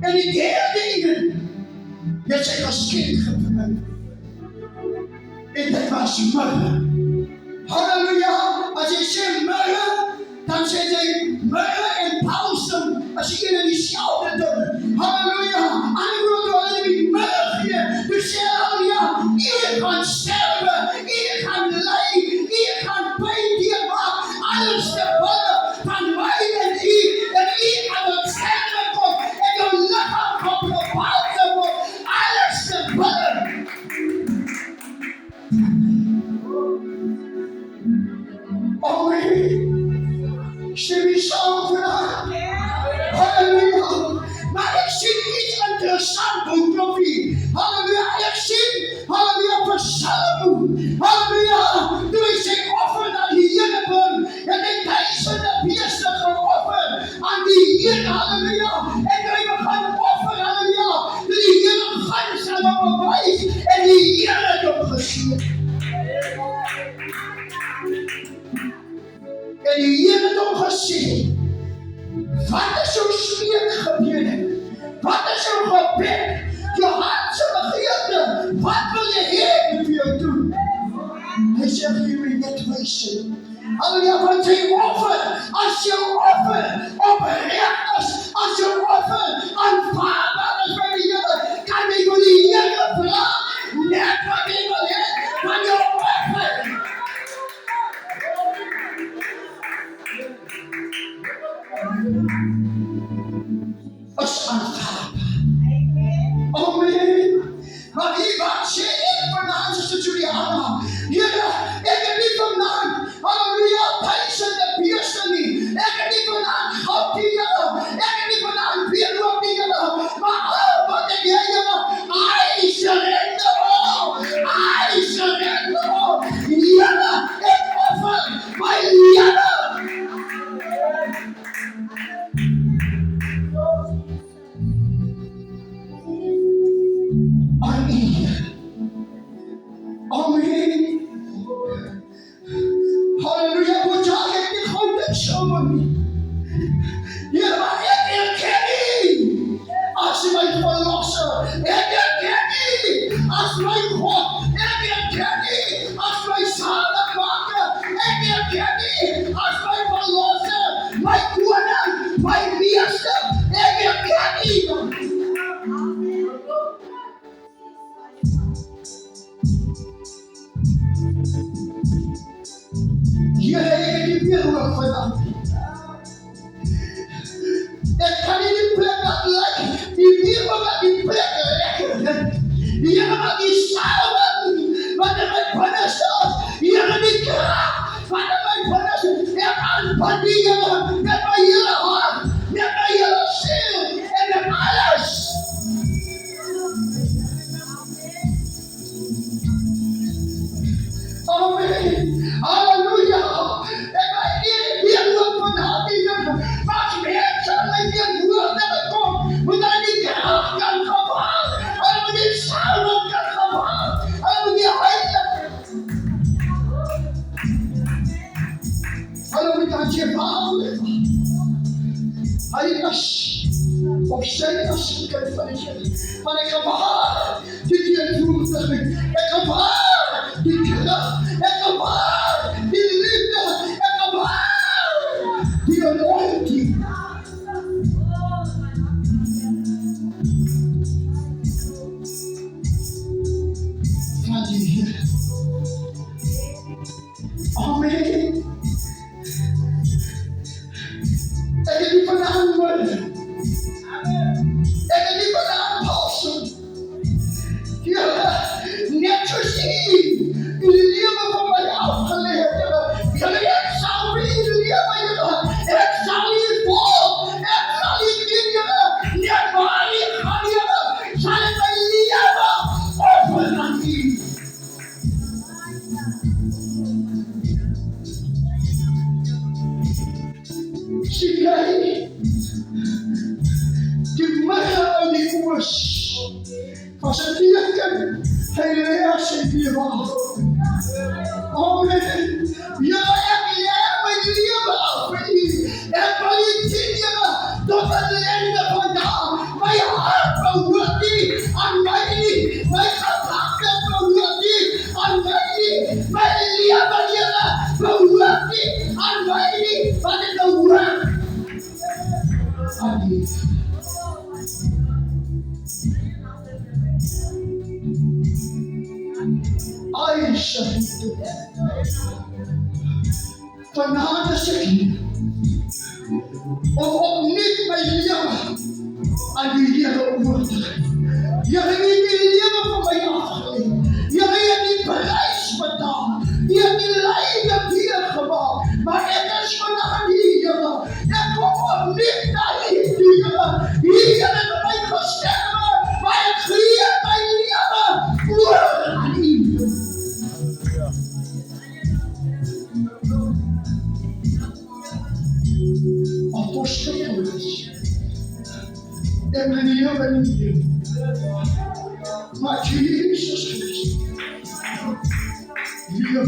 En die derde een het sy geskenk gebring. En dit was mirre. Halleluja! As jy sê mirre, dan sê jy mirre en balsam, as jy in dieselfde ding. Halleluja! Ander woorde, hulle die mirre gee. Dus sê halleluja, jy gaan sterwe, jy gaan ly, jy gaan pyn deurmaak, alles te wille van my en u aan het scherme kom, en jou lichaam kom bepaald te word, alles te wille. Oh my, sê wie saam vandaag? Halleluja! Maar ek sien iets interessant, broer Kloffie. Halleluja, ek sien, halleluja, vir Salomo. Halleluja, toe hy sy offer aan die Here bring, het hy duisende beeste geoffer aan die Here, halleluja. En toe hy begin offer, halleluja, toe die Here guns aan hom bewys, en die Here het hom geseën. En die Here het hom gesê, wat is jou smeekgebede? Wat is jou gebed? Jou hartse begeerte? Wat wil jy hê ek vir jou doen? Hy sê, gee my net wysheid. Halleluja, want jy offer, as jou offer opreg is, as jou offer aanvaarbaar is by die Here, kan jy vir die Here vra, net wat jy wil hê van jou offer. Is aanvaarbaar. Amen. Maar wat sê ek vanaand, Suster Juliana? Here, ek het nie vanaand, halleluja, duisende beeste nie. Ek het nie vanaand goud nie, Here. Ek het nie vanaand weerloop nie, Here. Maar al wat ek hê, Here, I surrender all. I surrender all. Here, ek offer my Here. Amen. Halleluja, boodschap ek nie goed ek sommer nie. Here, maar ek erken nie as my verlosser. Ek erken nie as my God. Ek erken nie as my zaligmaker. Ek erken nie as my verlosser, my koning, my meester. Ek erken nie. Here, ek het nie meer hoog vanaf. Ek kan nie die plek dat lyk, die weer wat die plek lekker. Here, wat die salwing, wat in my binne staat. Here, die krag, wat in my binne staat. Ek aanbid die Here, met my hele hart, met my hele siel, en met alles. Amen. Halleluja. En my weerloop van hart die Here, wat mense in my weerwoorde kom, moet hy die krag kan gewaar, hy moet die salwing kan gewaar, hy moet die heilige. Hulle moet aan sy waal lewe. Hy is op sy asseblief van die Here, van ek gewaar die teenwoordigheid, ek gewaar die krag, ek gewaar die liefde, ek gewaar die anointing. Van die Here. Amen. Ek het nie vandaan word. Ek het nie vandaan balsam. Here, net so sien, die lewe van my afgeleid, Here, ek sal vir die lewe, Here, ek sal nie volg, ek sal nie dien, Here, net waar nie gaan, Here, sal ek my lewe offer aan U. Sien jy, die midde in die oos, was 'n teken, hy lê as sy lewe af. Amen. Ja, ek lê my lewe af vir U. Ek wil U dien, Here, tot aan die einde van dae. My I live. I shall do pananasik o omnit may liyaw ang liyaw uwag. Yang hindi liyaw pa may akali. Yang hindi balais pa ta. Yang nilay na biyak ka ba? Maetas pa na kaniya ba? Yang kung omnit na hindi ka. Iya na may koste ka ba? May kriya may liyaw ba? Uwag kaniya. Apostles, Emmanuel, my Jesus Christ, you are